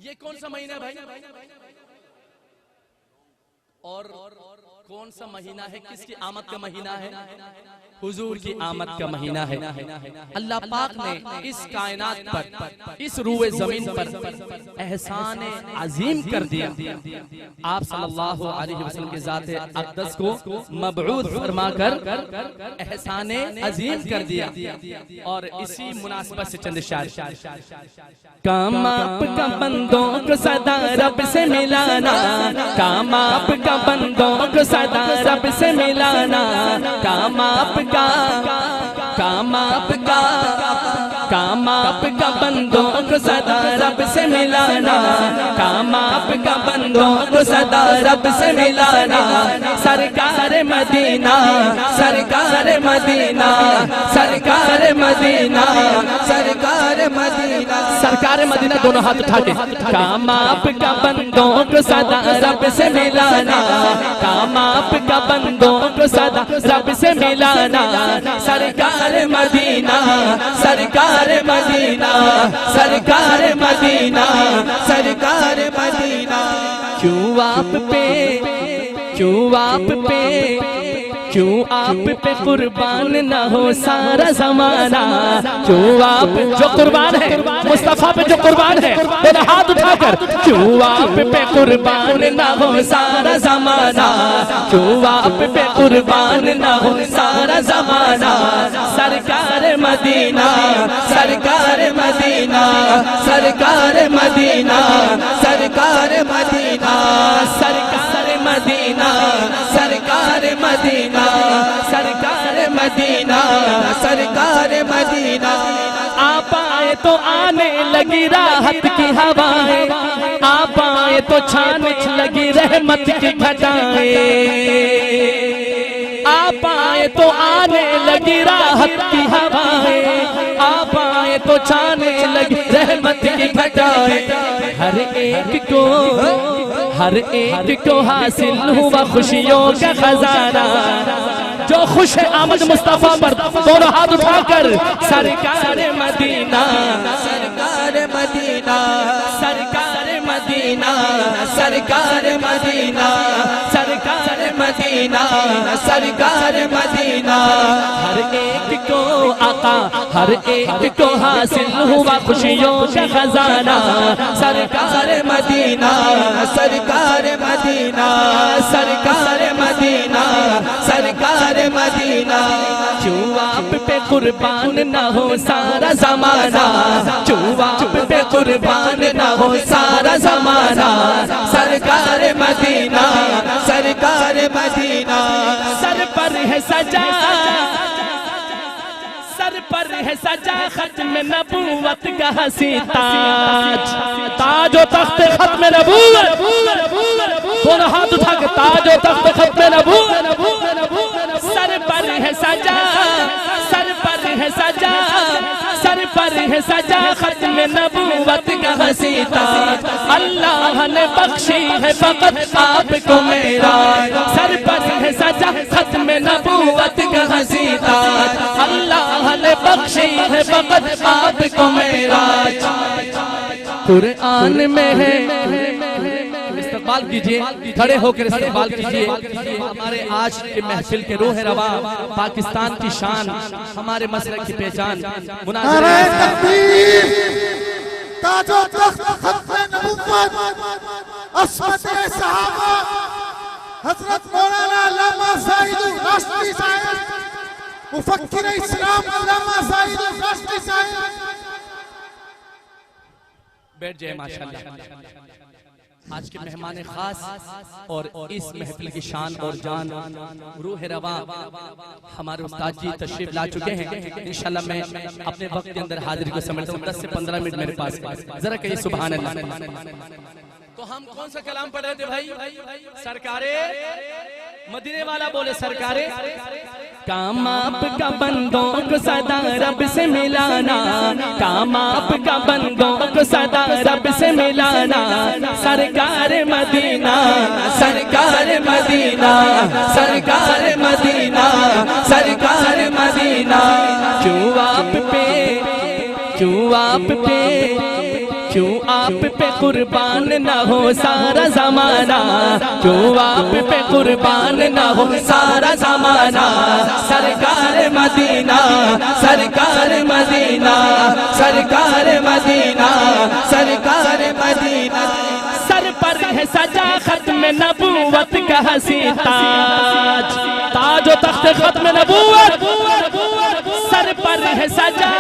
ये कौन सा महीना है भाई? और कौन सा महीना है? किसकी आमद का महीना है? हुजूर की आमद का महीना है। अल्लाह पाक ने इस कायनात पर, इस रूए जमीन पर एहसान अजीम कर दिया। आप सल्लल्लाहु अलैहि वसल्लम के ज़ाते अक़दस को मबऊद फरमाकर एहसान अजीम कर दिया। और इसी मुनासिबत से चंद शायर। काम आपका बंदों को सदा रब से मिलाना, काम आपका बंदों को सदा रब से मिलाना, काम आपका बंदों को सदा रब से मिलाना, काम आपका बंदों को सदा रब से मिलाना। सरकार मदीना, सरकार मदीना, सरकार मदीना, सरकार मदीना, सरकार मदीना, दोनों हाथ उठा के। काम आपका बंदों को सदा रब से मिलाना, काम आपका बंदों को सदा रब से मिलाना। सरकार मदीना, सरकार मदीना, सरकार मदीना, सरकार मदीना। क्यों आप पे, क्यों आप पे, क्यों आप पे कुर्बान न हो सारा जमाना? क्यों आप जो कुर्बान है मुस्तफा पे, जो कुर्बान है तेरा हाथ उठाकर। क्यों आप पे कुर्बान न हो सारा जमाना? क्यों आप पे कुर्बान न हो सारा जमाना? सरकार मदीना, सरकार मदीना, सरकार मदीना, सरकार मदीना, सरकार मदीना, सरकार मदीना, सरकार मदीना, सरकार मदीना। आप आए तो आने लगी राहत की हवाएं, आप आए तो छाने लगी रहमत की घटाएं, आप आए तो आने लगी राहत की हवाएं, आप आए तो छाने लगी रहमत की घटाएं। हर एक को हासिल हुआ खुशियों का खजाना। जो खुश है आमद मुस्तफा पर, दोनों हाथ उठाकर। सरकार मदीना, सरकार मदीना, सरकार मदीना, सरकार मदीना, सरकार मदीना, सरकार मदीना। हर एक को आका, हर एक को हासिल हुआ खुशियों का खजाना। सरकार मदीना, सरकार मदीना, सरकार मदीना, सरकार मदीना। क्यों आप पे कुर्बान न हो सारा जमाना? क्यों आप पे कुर्बान न हो सारा जमाना? सरकार मदीना, सरकार मदीना। सर पर है सजा, सर पर है सजा खत्म नबूवत का हसी ताज, ताज और तख्त खत्म नबूवत। दोनों हाथ उठा के ताज और तख्त खत्म नबूवत। सर पर है सजा, सर पर है सजा, सर पर है सजा खत्म नबूवत का हसी ताज। अल्लाह ने बख्शी है फकत आपको मेरा। सर पर है सजा खत्म नबूवत का हसी ताज। अल्लाह ने बख्शी है फकत आपको मेरा। कुरान में है, इस्तकबाल कीजिए, खड़े होकर इस्तकबाल कीजिए। हमारे आज के महफिल के रूह रवा, पाकिस्तान की शान, हमारे मसलक की पहचान। नारे तकबीर, ताजो तख्त खत्म नबुव्वत, अस्मत सहाबा, हजरत मौलाना अल्लामा साइद राष्ट्री साहिब, मुफक्किर इस्लाम अल्लामा साइद राष्ट्री साहिब। बैठ जाए माशाअल्लाह। आज के मेहमान खास और इस महफिल की शान और जान, रूह रवा, हमारे उस्ताद जी तशरीफ ला चुके हैं। इंशाल्लाह मैं अपने वक्त के अंदर हाजिरी को समझता हूँ। 10 से 15 मिनट मेरे पास, जरा कहिए सुभान अल्लाह। तो हम कौन सा कलाम पढ़ रहे थे भाई? सरकारे मदीने वाला बोले सरकारे। काम आपका बंदों को सदा रब से मिलाना, काम आपका बंदों को सदा रब से मिलाना। सरकार मदीना, सरकार मदीना, सरकार मदीना, सरकार मदीना। क्यों आप पे, क्यों आप पे, क्यों आप पे कुर्बान न हो सारा जमाना, क्यों आप पे कुर्बान न हो सारा जमाना। सरकार मदीना, सरकार मदीना, सरकार मदीना, सरकार मदीना। सर पर है सजा खत्म नबूवत का हसी ताज, ताज और तख्त खत्म नबूवत। सर पर है सजा,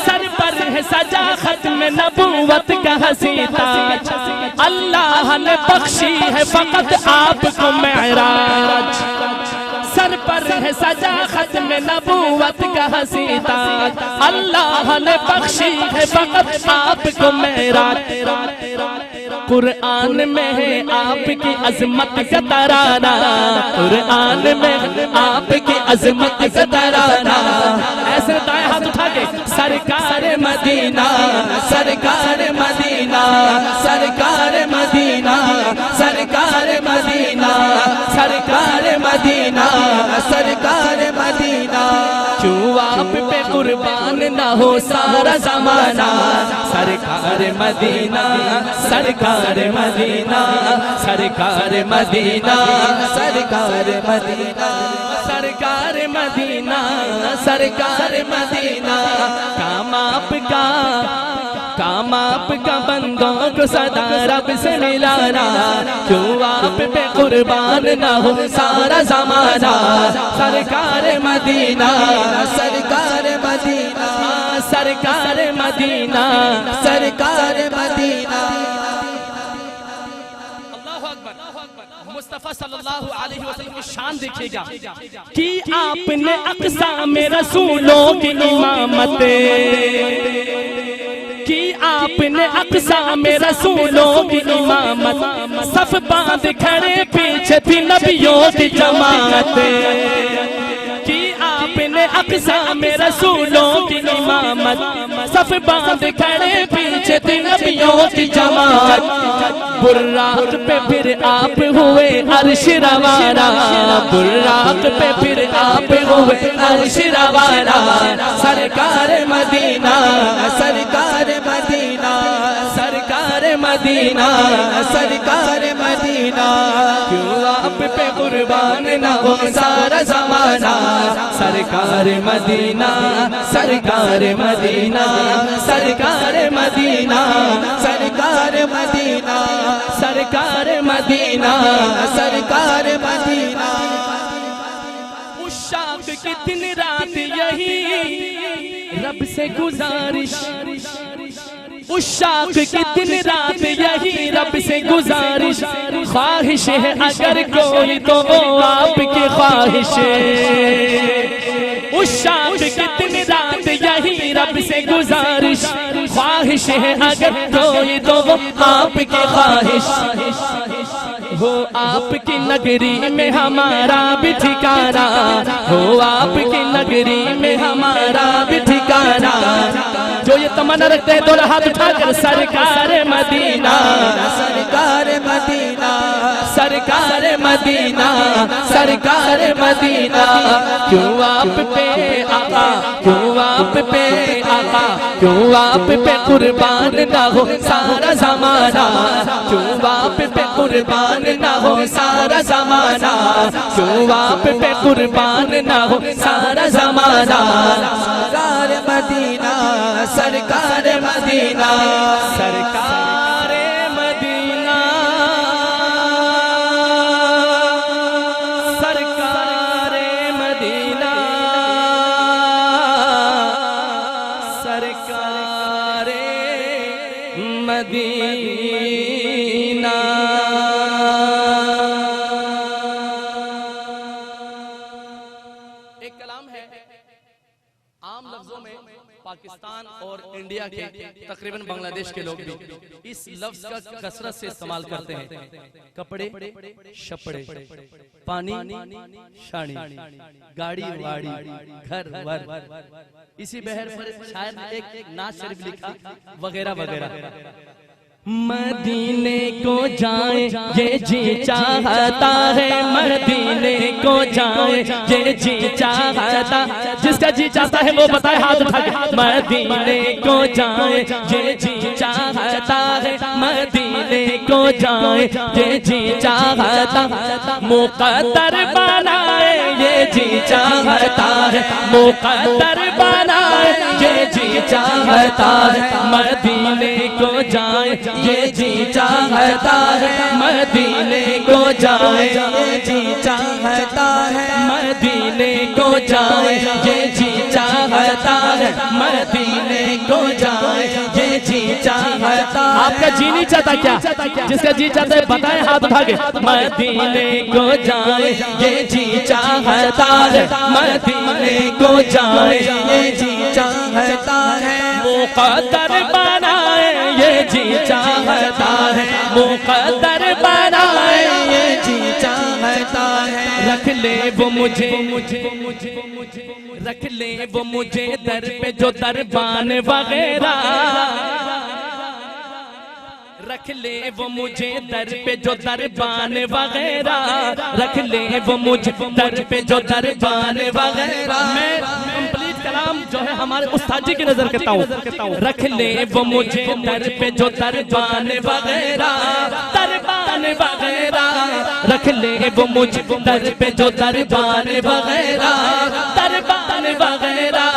सर पर है सजा खत्म नबूवत का हसी ताज। अल्लाह ने बख्शी है फकत आपको मेराज। सर पर है सजा खत्म नबूवत का हसी ताज। अल्लाह ने बख्शी है फकत आपको मेराज। कुरान में है आपकी अजमत का तराना, कुरान में आपकी अजमत का तराना। ऐसे दाएं हाथ उठा के सरकार मदीना, सरकार मदीना, सरकार मदीना, सरकार मदीना, सरकार मदीना, सरकार मदीना। क्यों आप पे कुर्बान न हो सारा जमाना। सरकार मदीना, सरकार मदीना, सरकार मदीना, सरकार मदीना, सरकार मदीना, सरकार मदीना। काम आपका, काम आपका बंदों को सदा रब से मिलाना। क्यों आप पे कुर्बान न हो सारा जमाना। सरकार मदीना, सरकार मदीना, सरकार मदीना, सरकार मदीना। मुस्तफा सल्लल्लाहु अलैहि वसल्लम की शान देखिएगा कि आपने अक़सा में रसूलों की इमामत, कि आपने अक़सा में रसूलों की इमामत। सफ बांध खड़े पीछे थी नबियों की जमात, कि आपने अक़सा में रसूलों की इमामत। सफ बांध खड़े पीछे थी नबियों की जमात। बुर्राक पे फिर आप हुए अर्श रवाना, बुर्राक पे फिर आप हुए अर्श रवाना। सरकार मदीना, सरकार मदीना, सरकार मदीना, सरकार मदीना। क्यों आप पे कुर्बान न हो सारा जमाना। सरकार मदीना, सरकार मदीना, सरकार मदीना, सरकार मदीना, सरकार मदीना, सरकार मदीना। उशाक की दिन रात यही रब से गुजारिश, उशाक की दिन रात यही रब से गुजारिश। ख्वाहिश है अगर कोई तो वो आपकी ख्वाहिश है। उशाक की दिन रात यही रब से गुजारिश। ख्वाहिश है अगर कोई तो वो आपकी ख्वाहिश। हो आपकी नगरी में हमारा भी ठिकाना, हो आपकी नगरी में हमारा भी ठिकाना। जो ये तमन्ना रखते हैं दोनों हाथ उठाकर सरकार मदीना, सरकार मदीना, सरकार मदीना, सरकार मदीना। क्यों आप पे आका, क्यों आप पे आका, क्यों आप पे कुर्बान न हो सारा जमाना। क्यों आप पे कुर्बान न हो सारा जमाना। क्यों आप पे कुर्बान न हो सारा जमाना। सरकार मदीना, सरकार मदीना, सरकार मदीना, सरकार मदीना, सरकार मदीना। एक कलाम है आम लफ्जों में पाकिस्तान और इंडिया के तकरीबन बांग्लादेश के लोग भी इस लफ्ज का कसरत से इस्तेमाल करते हैं। कपड़े शपड़े, पानी शानी, गाड़ी वाड़ी, घर वर। इसी बहर पर शायद एक नाज शरीफ लिखा वगैरह वगैरह। मदीने को जाए ये जी चाहता है, मदीने को जाए ये जी चाहता। जिसका जी चाहता है वो बताए हाथ उठा के। मदीने को जाए ये जी चाहता है मदीने को जाए, ये जी चाहता मुकद्दर बनाए, ये जी चाहता है मुकद्दर बनाए, ये जी चाहता है मदीने को जाए, ये जी चाहता है मदीने को जाए, ये जी चाहता है मदीने को जाए, ये जी चाहता है मदीने को जाए, ये जी चाहता। आपका जी नहीं चाहता क्या? जिसका जी चाहता है बताएं हाथ उठा के। मदीने को जाए, ये जी चाहता है मदीने को जाए, ये जी चाहता है मुकद्दर बनाए, ये जी चाहता है मुकद्दर बनाए, ये जी चाहता है। रख ले वो मुझे रख ले वो मुझे दर पे जो दरबान वगैरह, रख ले वो मुझे दर पे जो दरबान वगैरह, रख ले वो मुझे दर पे जो दरबान वगैरह। मैं कंप्लीट कलाम जो है हमारे उस्ताद जी की नजर करता हूँ। रख ले वो मुझे दर पे जो दरबान वगैरह, दरबान वगैरह, रख ले वो मुझे दर पे जो दरबान वगैरह, दरबान वगैरह,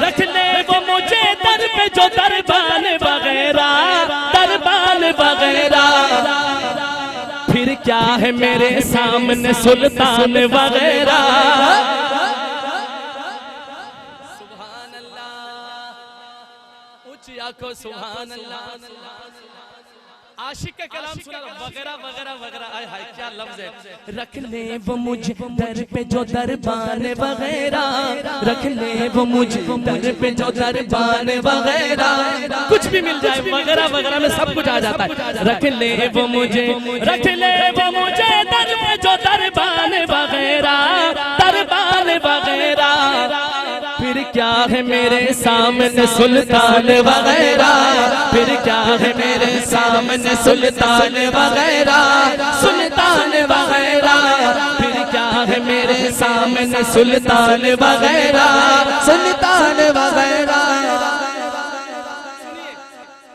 रख ले वो मुझे दर पे जो दरबान वगैरह, दरबान वगैरह। फिर क्या है मेरे सामने सुल्तान वगैरह। सुभान अल्लाह, ऊंची आंखों सुभान अल्लाह। आशिक का कलाम सुना वगैरह वगैरह वगैरह। आय हाय क्या लफ्ज है। रख ले वो मुझे दर पे जो दरबान वगैरह, रख ले वो मुझे दर पे जो दरबान वगैरह। कुछ भी मिल जाए वगैरह वगैरह में सब कुछ आ जाता है। रख ले वो मुझे, रख ले वो मुझे दर पे जो दरबान वगैरह, दरबान वगैरह। फिर क्या है मेरे सामने सुल्तान वगैरह, फिर क्या है मेरे सामने सुल्तान वगैरह, सुल्तान वगैरह। फिर क्या है मेरे सामने सुल्तान वगैरह, सुल्तान वगैरह।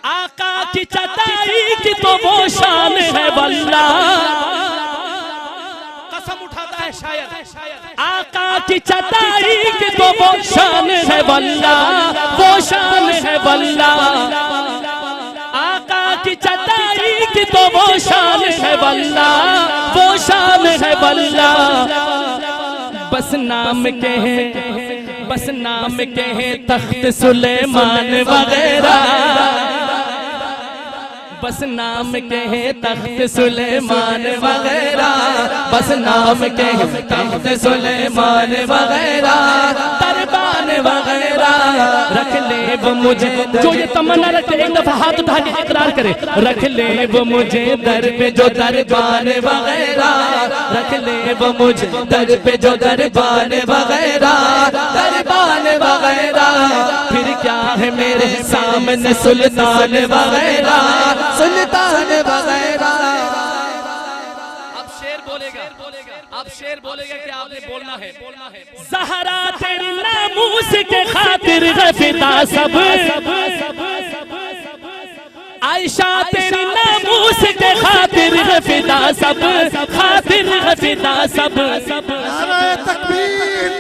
आका की चटाई की तो वो शान है वल्लाह, कसम उठाता है शायर। आका की चटाई की तो वो शान है वल्लाह, वो शान है वल्लाह। आका की चटाई की तो वो शान है वल्लाह, वो शान है वल्लाह। बस नाम के हैं, बस नाम के हैं तख्त सुलेमान वगैरह, बस नाम के हैं तख्त सुलेमान वगैरह, बस नाम के हैं तख्त सुलेमान वगैरह, दरबान वगैरह। रख ले वो मुझे, जो ये तमन्ना रखे एक दफा हाथ उठा के इकरार करे। रख ले वो मुझे दर पे जो दरबान वगैरह, रख ले वो मुझे दर पे जो दरबान वगैरह, दरबान वगैरह। फिर क्या है मेरे सामने सुल्तान वगैरह, सुल्तान वगैरह। अब शेर बोलेगा, अब शेर बोलेगा कि आपने बोलना है, बोलना है। ज़हरा तेरी नामूस के खातिर है फिदा सब, आयशा तेरी नामूस के खातिर है फिदा सब, खातिर है फिदा सब। नारे तकबीर,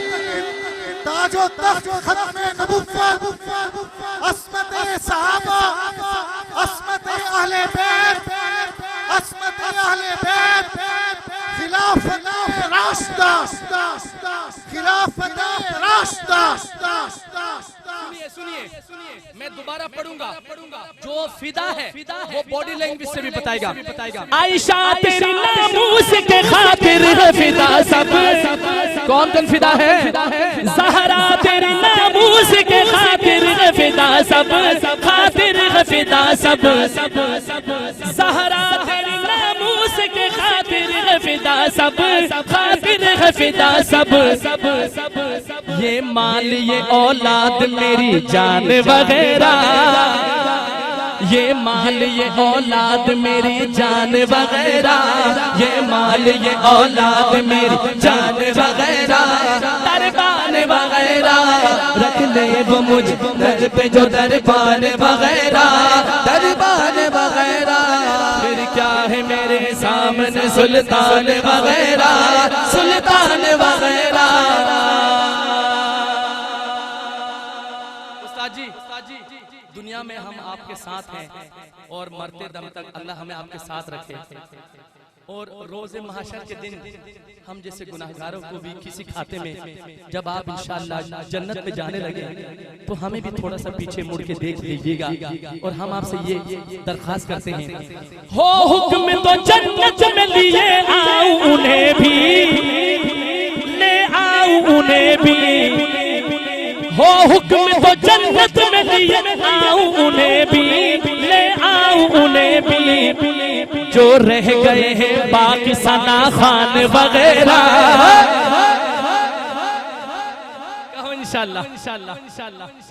ताजो तख्त खत्म नबुव्वत, अस्मत सहाबा, अस्मत अहले बैत, अस्मत अहले बैत, खिलाफत रास्ता, खिलाफत रास्ता। सुनिए सुनिए सुनिए, मैं दोबारा पढ़ूंगा। जो फिदा है वो बॉडी लैंग्वेज से भी बताएगा। आयशा तेरी नामूस के खातिर है फिदा सब। कौन कौन फिदा है? ज़हरा तेरी नामूस के खातिर है फिदा सब, खातिर है फिदा सब। ज़हरा तेरी नामूस के खातिर है फिदा सब, खातिर है फिदा सब। ये माल ये औलाद मेरी जान वगैरह, ये माल ये औलाद मेरी जान वगैरह, ये माल ये औलाद मेरी जान वगैरह, दरबान वगैरह। रख ले वो मुझ दर पे जो दरबान वगैरह दरबान वगैरह। फिर क्या है मेरे सामने सुल्तान वगैरह सुल्तान वगैरह। उस्ताद जी दुनिया में हम आपके साथ हैं और मरते दम तक अल्लाह हमें आपके साथ रखे। और रोज़े महशर के दिन हम जैसे गुनाहगारों को भी किसी खाते में जब आप इंशाअल्लाह जन्नत में जाने लगे तो हमें भी थोड़ा सा पीछे मुड़ के देख लीजिएगा। और हम आपसे ये दरख्वास्त करते हैं, हो हुक्म तो जन्नत में लिए आऊं उन्हें भी ले आऊं उन्हें भी। हो हुक्म तो जन्नत में लिए आऊं उन्हें भी ले आऊं उन्हें भी। जो रह गए हैं बाकी सना खान वगैरह। कहो इंशाल्लाह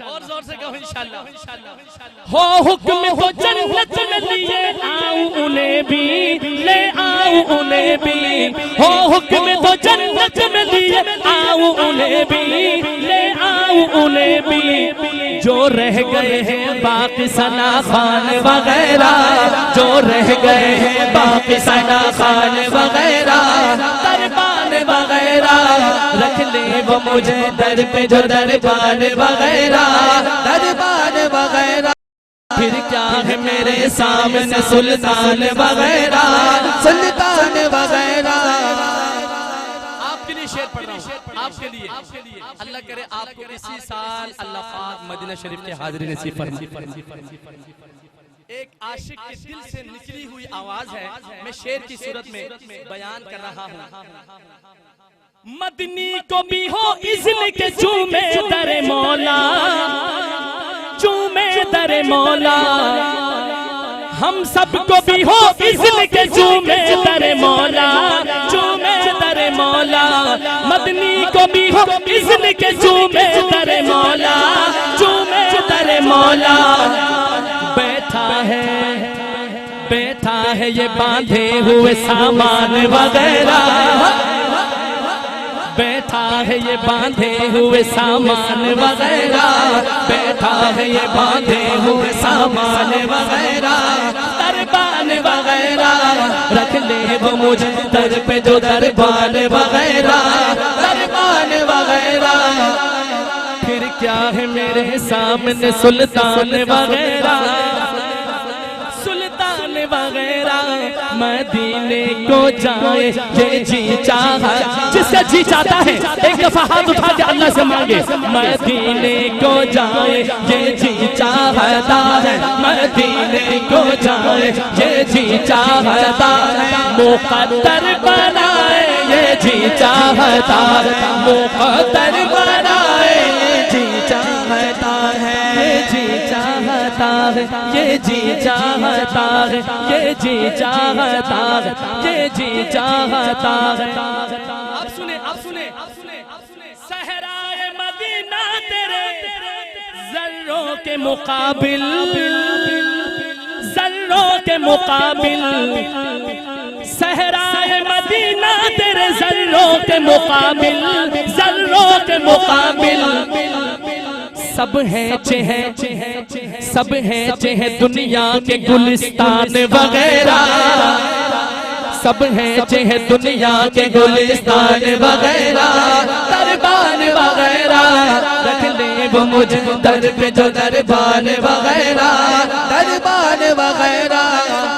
और जोर से कहो इंशाअल्लाह। हो हुक्म तो जन्नत में लिए आऊं उन्हें भी ले आऊं उन्हें भी। हो हुक्म तो जन्नत में लिए आऊं उन्हें भी ले आऊं उन्हें भी। जो रह गए हैं बाकी सना खान वगैरह जो रह गए हैं बाकी सना खान वगैरह दरबान वगैरह। रख ले वो मुझे दर पे जो दरबान वगैरह दरबान वगैरह। फिर क्या है मेरे सामने सुल्तान वगैरह सुल्तान वगैरह। आपके लिए शेर पढ़ रहा हूँ, आपके लिए अल्लाह करे आपको इसी साल अल्लाह पाक मदीना शरीफ के हाजिरी नसीब फरमाए। एक आशिक के दिल से निकली हुई आवाज है, मैं शेर की सूरत में बयान कर रहा हूँ। मदनी को भी हो इज़्न के चूमे दरे मौला चूमे दरे मौला। हम सबको भी हो इज़्न के चूमे दरे मौला चूमे दरे मौला। मदनी को भी हो इज़्न के चूमे दरे मौला चूमे दरे मौला। बैठा है ये बांधे हुए सामान वगैरह। बैठा है ये बांधे हुए सामान वगैरह। बैठा है ये बांधे हुए सामान वगैरह दरबान वगैरह। रख ले वो मुझे दर पे जो दरबान वगैरह दरबान वगैरह। फिर क्या है मेरे सामने सुल्तान वगैरह सुल्तान वगैरह। मदीने को जाए ये जी चाहा जिसका जी चाहता है एक दफा हाथ उठा के अल्लाह से मांगे। मदीने को जाए ये जी चाहता है मदीने को जाए ये जी चाहता है। मुक़द्दर बनाए ये जी चाहता है मुक़द्दर बनाए ये जी चाहता है ये जी चाहता है ये जी चाहता है ये जी चाहता है ये जी चाहता है। आप सुने सहराए मदीना तेरे जर्रों के मुकाबिल जर्रों के मुकाबिल। सहराए मदीना तेरे जर्रों के मुकाबिल जर्रों के मुकाबिल। सब है सब है दुनिया के गुलिस्तान वगैरह। सब है दुनिया के गुलिस्तान वगैरह दरबान वगैरह। रख ले वो मुझे दर पे जो दरबान वगैरह दरबान वगैरह।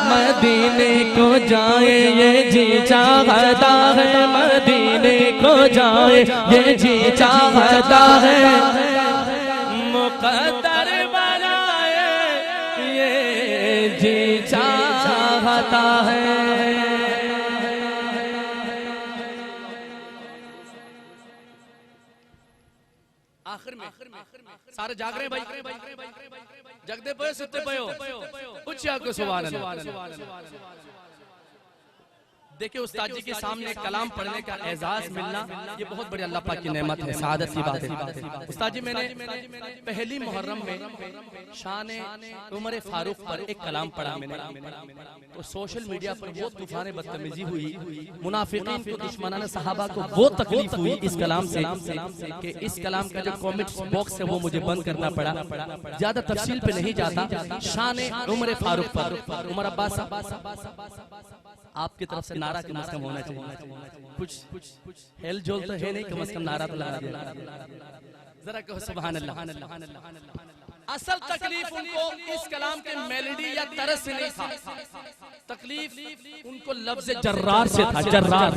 मदीने को जाए ये जी चाहता है मदीने को जाए ये जी चाहता है। मुक़द्दर बनाए ये जी चाहता है। आखिर में सारे जाग रहे हैं भाई, जगदे पे सुते पे हो उच्च आको सुभान अल्लाह। देखिए उस्ताद जी के सामने कलाम पढ़ने का एजाज मिलना ये बहुत बड़ी अल्लाह पाक की नेमत है, सआदत की बात है। उस्ताद जी मैंने पहली मुहर्रम में शान उमर फारूक पर एक कलाम पढ़ा मैंने, तो सोशल मीडिया पर वो तूफान बदतमीजी हुई, मुनाफिकीन को दुश्मनाने सहाबा को वो तकलीफ हुई इस कलाम से कि इस कलाम का जो कमेंट्स बॉक्स है वो मुझे बंद करना पड़ा। ज्यादा तफसील पे नहीं जाता, शान उमर फारूक पर उमर अब्बास आपकी तरफ से नारा कम से कम होना चाहिए, कुछ हेल जोल तो है नहीं, कम से कम नारा तो लगा दिया जरा कहो सुभान अल्लाह। असल तकलीफ उनको इस कलाम के मेलोडी या तरस से नहीं था, तकलीफ उनको लफ्ज जर्रार से था, जर्रार।